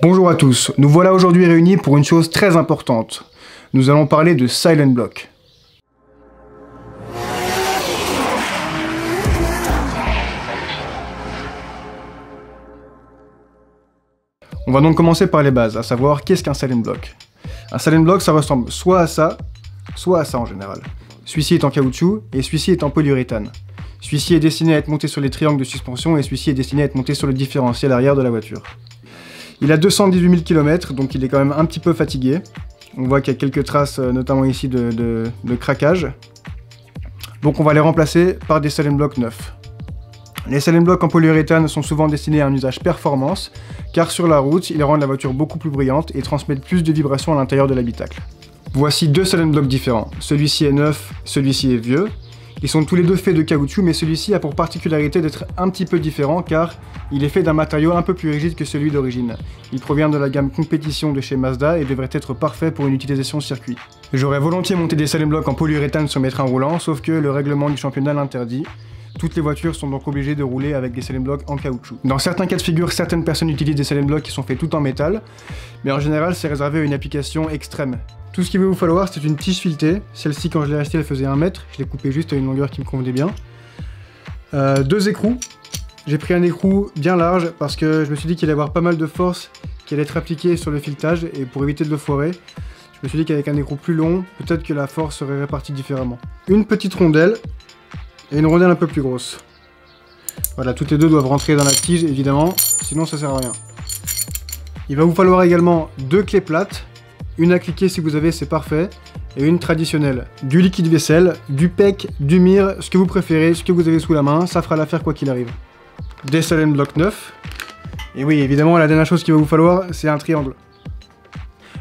Bonjour à tous, nous voilà aujourd'hui réunis pour une chose très importante. Nous allons parler de Silent Block. On va donc commencer par les bases, à savoir qu'est-ce qu'un Silent Block. Un Silent Block, ça ressemble soit à ça en général. Celui-ci est en caoutchouc et celui-ci est en polyuréthane. Celui-ci est destiné à être monté sur les triangles de suspension et celui-ci est destiné à être monté sur le différentiel arrière de la voiture. Il a 218 000 km, donc il est quand même un petit peu fatigué. On voit qu'il y a quelques traces, notamment ici, de craquage. Donc on va les remplacer par des Silent Block neufs. Les Silent Block en polyuréthane sont souvent destinés à un usage performance, car sur la route, ils rendent la voiture beaucoup plus bruyante et transmettent plus de vibrations à l'intérieur de l'habitacle. Voici deux Silent Block différents. Celui-ci est neuf, celui-ci est vieux. Ils sont tous les deux faits de caoutchouc, mais celui-ci a pour particularité d'être un petit peu différent car il est fait d'un matériau un peu plus rigide que celui d'origine. Il provient de la gamme compétition de chez Mazda et devrait être parfait pour une utilisation circuit. J'aurais volontiers monté des Silent Block en polyuréthane sur mes trains roulants, sauf que le règlement du championnat l'interdit. Toutes les voitures sont donc obligées de rouler avec des Silent Block en caoutchouc. Dans certains cas de figure, certaines personnes utilisent des Silent Block qui sont faits tout en métal, mais en général c'est réservé à une application extrême. Tout ce qu'il va vous falloir, c'est une tige filetée. Celle-ci, quand je l'ai achetée, elle faisait 1 mètre. Je l'ai coupée juste à une longueur qui me convenait bien. 2 écrous. J'ai pris un écrou bien large parce que je me suis dit qu'il allait y avoir pas mal de force qui allait être appliquée sur le filetage et pour éviter de le foirer, je me suis dit qu'avec un écrou plus long, peut-être que la force serait répartie différemment. Une petite rondelle et une rondelle un peu plus grosse. Voilà, toutes les deux doivent rentrer dans la tige évidemment, sinon ça sert à rien. Il va vous falloir également 2 clés plates. Une à cliquer si vous avez, c'est parfait, et une traditionnelle. Du liquide vaisselle, du PEC, du mire, ce que vous préférez, ce que vous avez sous la main, ça fera l'affaire quoi qu'il arrive. Des Silent Block neufs. Et oui, évidemment, la dernière chose qu'il va vous falloir, c'est un triangle.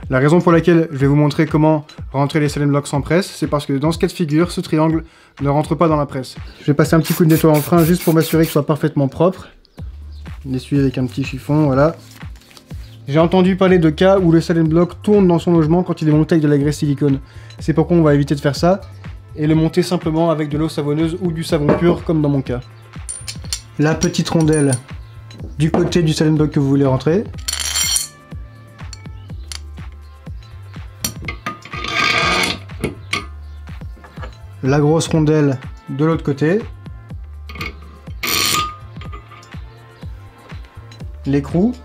La raison pour laquelle je vais vous montrer comment rentrer les Silent Block sans presse, c'est parce que dans ce cas de figure, ce triangle ne rentre pas dans la presse. Je vais passer un petit coup de nettoyant en frein juste pour m'assurer qu'il soit parfaitement propre. L'essuyer avec un petit chiffon, voilà. J'ai entendu parler de cas où le Silent Block tourne dans son logement quand il est monté avec de la graisse silicone. C'est pourquoi on va éviter de faire ça et le monter simplement avec de l'eau savonneuse ou du savon pur comme dans mon cas. La petite rondelle du côté du Silent Block que vous voulez rentrer. La grosse rondelle de l'autre côté. L'écrou.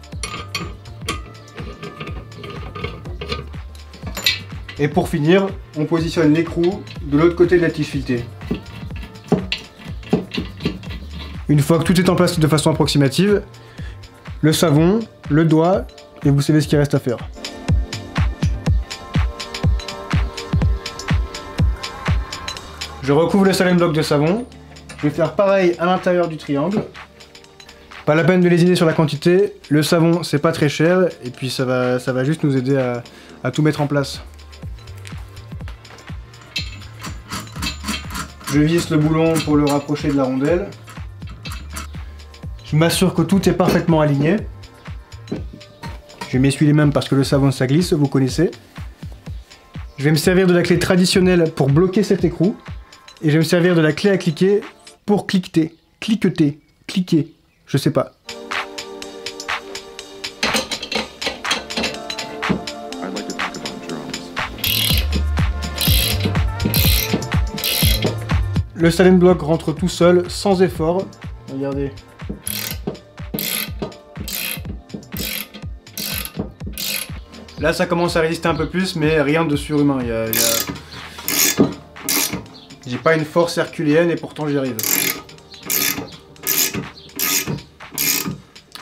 Et pour finir, on positionne l'écrou de l'autre côté de la tige filetée. Une fois que tout est en place de façon approximative, le savon, le doigt, et vous savez ce qu'il reste à faire. Je recouvre le Silent Block de savon. Je vais faire pareil à l'intérieur du triangle. Pas la peine de lésiner sur la quantité. Le savon, c'est pas très cher, et puis ça va juste nous aider à tout mettre en place. Je visse le boulon pour le rapprocher de la rondelle. Je m'assure que tout est parfaitement aligné. Je m'essuie les mains parce que le savon ça glisse, vous connaissez. Je vais me servir de la clé traditionnelle pour bloquer cet écrou. Et je vais me servir de la clé à cliquer pour cliqueter, cliquer, je sais pas. Le Silent Block rentre tout seul, sans effort. Regardez. Là, ça commence à résister un peu plus, mais rien de surhumain. J'ai pas une force herculéenne et pourtant j'y arrive.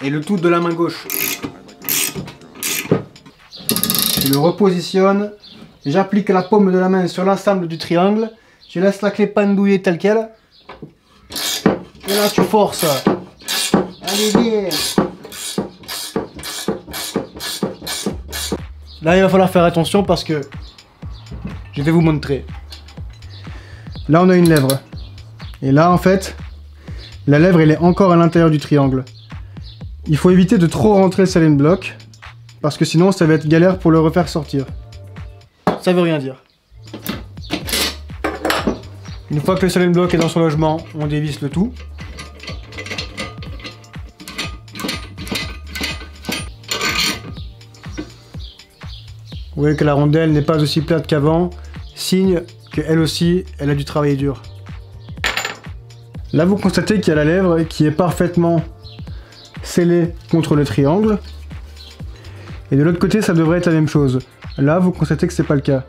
Et le tout de la main gauche. Je le repositionne. J'applique la paume de la main sur l'ensemble du triangle. Je laisse la clé pendouiller telle quelle. Et là tu forces. Allez viens. Là il va falloir faire attention parce que je vais vous montrer. Là on a une lèvre. Et là en fait, la lèvre elle est encore à l'intérieur du triangle. Il faut éviter de trop rentrer le Silent Block parce que sinon ça va être galère pour le refaire sortir. Ça veut rien dire. Une fois que le Silent Block est dans son logement, on dévisse le tout. Vous voyez que la rondelle n'est pas aussi plate qu'avant, signe qu'elle aussi, elle a dû travailler dur. Là, vous constatez qu'il y a la lèvre qui est parfaitement scellée contre le triangle. Et de l'autre côté, ça devrait être la même chose. Là, vous constatez que c'est pas le cas.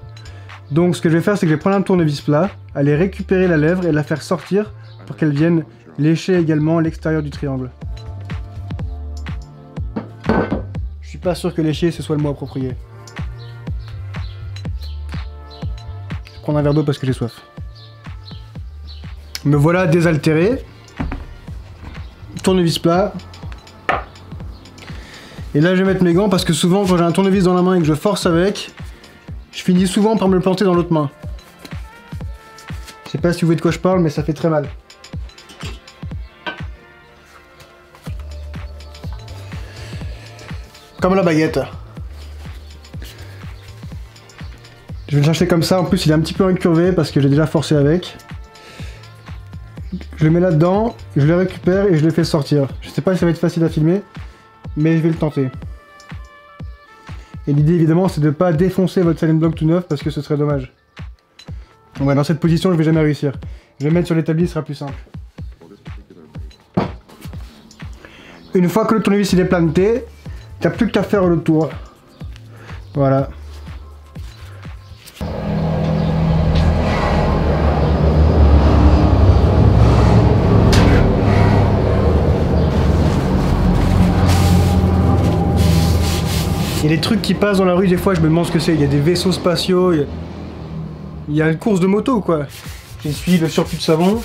Donc, ce que je vais faire, c'est que je vais prendre un tournevis plat, aller récupérer la lèvre et la faire sortir pour qu'elle vienne lécher également l'extérieur du triangle. Je suis pas sûr que lécher, ce soit le mot approprié. Je vais prendre un verre d'eau parce que j'ai soif. Me voilà désaltéré. Tournevis plat. Et là, je vais mettre mes gants parce que souvent, quand j'ai un tournevis dans la main et que je force avec, je finis souvent par me le planter dans l'autre main. Je sais pas si vous voyez de quoi je parle, mais ça fait très mal. Comme la baguette. Je vais le chercher comme ça, en plus il est un petit peu incurvé parce que j'ai déjà forcé avec. Je le mets là-dedans, je le récupère et je le fais sortir. Je sais pas si ça va être facile à filmer, mais je vais le tenter. Et l'idée évidemment c'est de ne pas défoncer votre silent block tout neuf parce que ce serait dommage. Ouais, dans cette position je vais jamais réussir. Je vais le mettre sur l'établi, ce sera plus simple. Une fois que le tournevis il est planté, t'as plus qu'à faire le tour. Voilà. Il y a des trucs qui passent dans la rue, des fois je me demande ce que c'est. Il y a des vaisseaux spatiaux, il y a une course de moto quoi. J'essuie le surplus de savon.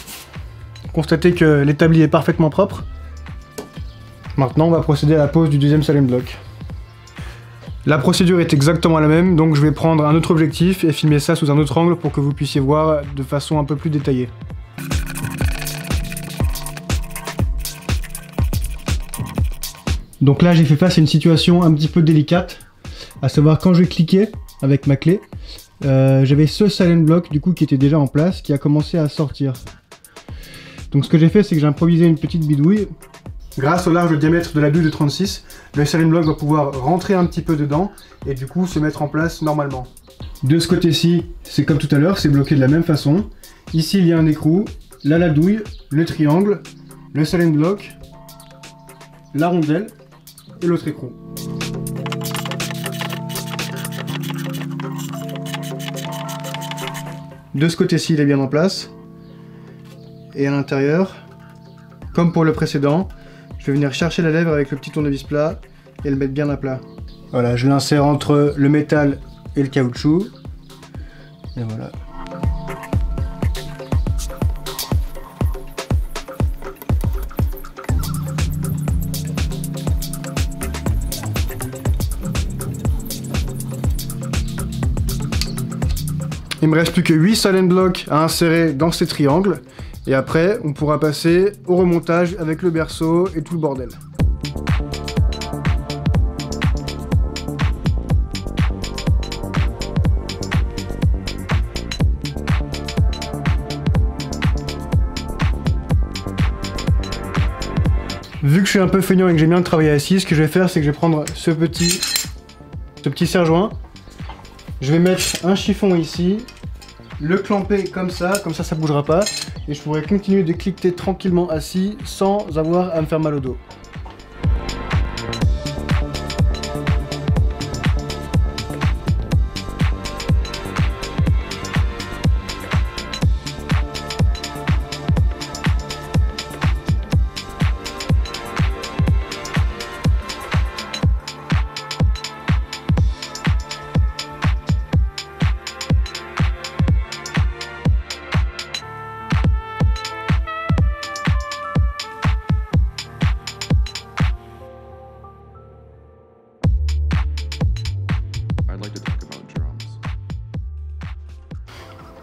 Constatez que l'établi est parfaitement propre. Maintenant on va procéder à la pose du deuxième silent block. La procédure est exactement la même, donc je vais prendre un autre objectif et filmer ça sous un autre angle pour que vous puissiez voir de façon un peu plus détaillée. Donc là j'ai fait face à une situation un petit peu délicate, à savoir quand je cliquais avec ma clé, j'avais ce silent block du coup qui était déjà en place, qui a commencé à sortir. Donc ce que j'ai fait c'est que j'ai improvisé une petite bidouille. Grâce au large diamètre de la douille de 36, le silent block va pouvoir rentrer un petit peu dedans et du coup se mettre en place normalement. De ce côté-ci, c'est comme tout à l'heure, c'est bloqué de la même façon. Ici il y a un écrou, là la douille, le triangle, le silent block, la rondelle et l'autre écrou. De ce côté-ci, il est bien en place. Et à l'intérieur, comme pour le précédent, je vais venir chercher la lèvre avec le petit tournevis plat et le mettre bien à plat. Voilà, je l'insère entre le métal et le caoutchouc. Et voilà. Il me reste plus que 8 silent blocks à insérer dans ces triangles. Et après, on pourra passer au remontage avec le berceau et tout le bordel. Vu que je suis un peu feignant et que j'aime bien travailler assis, ce que je vais faire, c'est que je vais prendre ce petit serre-joint. Je vais mettre un chiffon ici, le clamper comme ça ça bougera pas. Et je pourrai continuer de cliqueter tranquillement assis sans avoir à me faire mal au dos.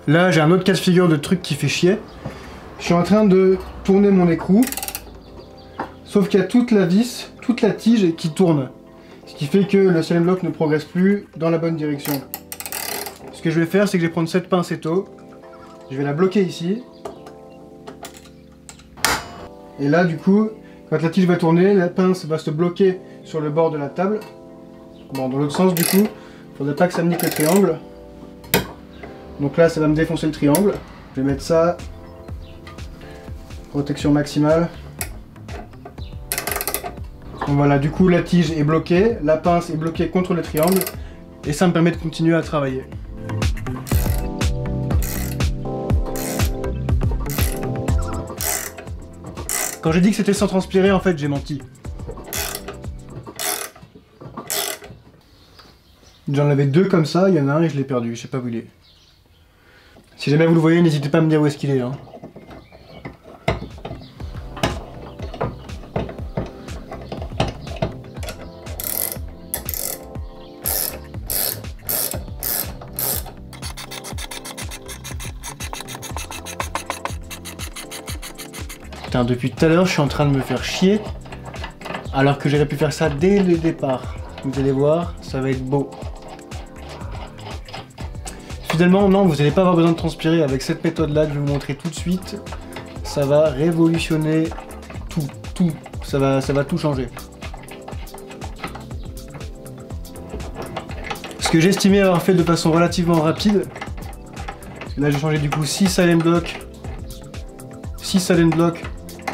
Là, j'ai un autre cas de figure de truc qui fait chier. Je suis en train de tourner mon écrou, sauf qu'il y a toute la vis, toute la tige qui tourne. Ce qui fait que le silent block ne progresse plus dans la bonne direction. Ce que je vais faire, c'est que je vais prendre cette pincetto, je vais la bloquer ici. Et là, du coup, quand la tige va tourner, la pince va se bloquer sur le bord de la table. Bon, dans l'autre sens, du coup, il Faudrait pas que ça me nique le triangle. Donc là, ça va me défoncer le triangle. Je vais mettre ça. Protection maximale. Donc voilà, du coup la tige est bloquée, la pince est bloquée contre le triangle et ça me permet de continuer à travailler. Quand j'ai dit que c'était sans transpirer, en fait j'ai menti. J'en avais deux comme ça, il y en a un et je l'ai perdu, je sais pas où il est. Si jamais vous le voyez, n'hésitez pas à me dire où est-ce qu'il est. Hein. Putain, depuis tout à l'heure, je suis en train de me faire chier, alors que j'aurais pu faire ça dès le départ. Vous allez voir, ça va être beau. Finalement, non, vous n'allez pas avoir besoin de transpirer avec cette méthode-là que je vais vous montrer tout de suite. Ça va révolutionner tout. Ça va tout changer. Ce que j'estimais avoir fait de façon relativement rapide, parce que là j'ai changé du coup 6 silent blocks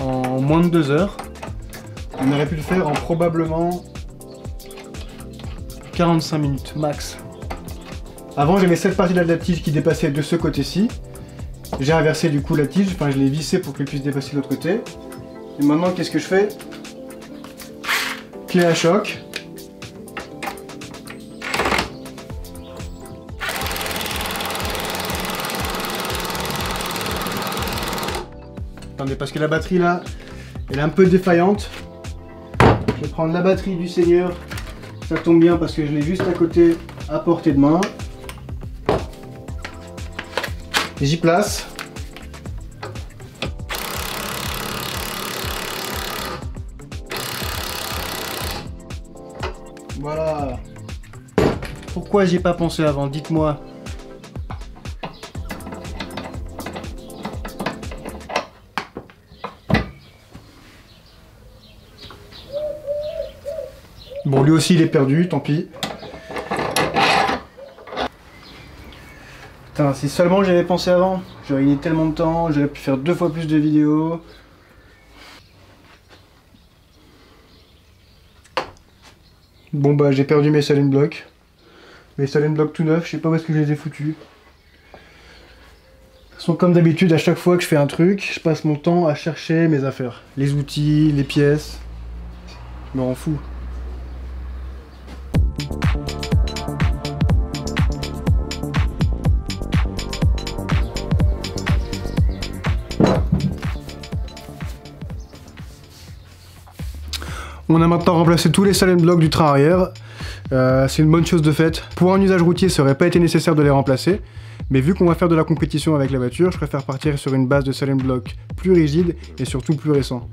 en moins de 2 heures. On aurait pu le faire en probablement 45 minutes max. Avant j'avais cette partie de la tige qui dépassait de ce côté-ci. J'ai inversé du coup la tige, enfin je l'ai vissée pour qu'elle puisse dépasser de l'autre côté. Et maintenant qu'est-ce que je fais? Clé à choc. Attendez, parce que la batterie là, elle est un peu défaillante. Je vais prendre la batterie du Seigneur. Ça tombe bien parce que je l'ai juste à côté, à portée de main. J'y place. Voilà. Pourquoi j'y ai pas pensé avant? Dites-moi. Bon, lui aussi il est perdu, tant pis. Putain, si seulement j'avais pensé avant, j'aurais gagné tellement de temps, j'aurais pu faire 2 fois plus de vidéos. Bon bah j'ai perdu mes silent blocks. Mes silent blocks tout neufs, je sais pas où est-ce que je les ai foutus. De toute façon, comme d'habitude, à chaque fois que je fais un truc, je passe mon temps à chercher mes affaires. Les outils, les pièces. Je m'en fous. On a maintenant remplacé tous les silent blocks du train arrière. C'est une bonne chose de faite. Pour un usage routier, ça aurait pas été nécessaire de les remplacer. Mais vu qu'on va faire de la compétition avec la voiture, je préfère partir sur une base de silent block plus rigide et surtout plus récent.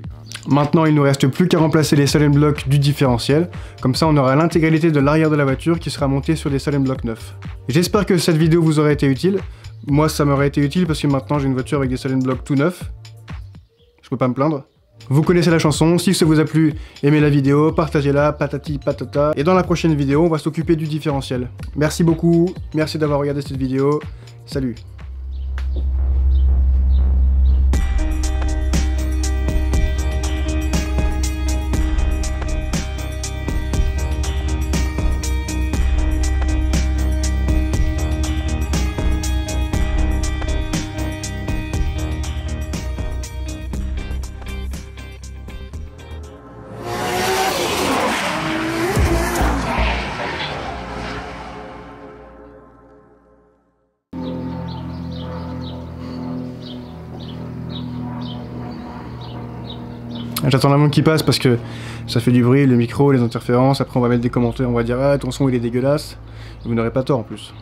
Maintenant, il ne nous reste plus qu'à remplacer les silent blocks du différentiel. Comme ça, on aura l'intégralité de l'arrière de la voiture qui sera montée sur des silent blocks neufs. J'espère que cette vidéo vous aura été utile. Moi, ça m'aurait été utile parce que maintenant, j'ai une voiture avec des silent blocks tout neufs. Je peux pas me plaindre. Vous connaissez la chanson, si ça vous a plu, aimez la vidéo, partagez-la, patati patata. Et dans la prochaine vidéo, on va s'occuper du différentiel. Merci beaucoup, merci d'avoir regardé cette vidéo. Salut. J'attends la montre qui passe parce que ça fait du bruit, le micro, les interférences, après on va mettre des commentaires, on va dire ah ton son il est dégueulasse, vous n'aurez pas tort en plus.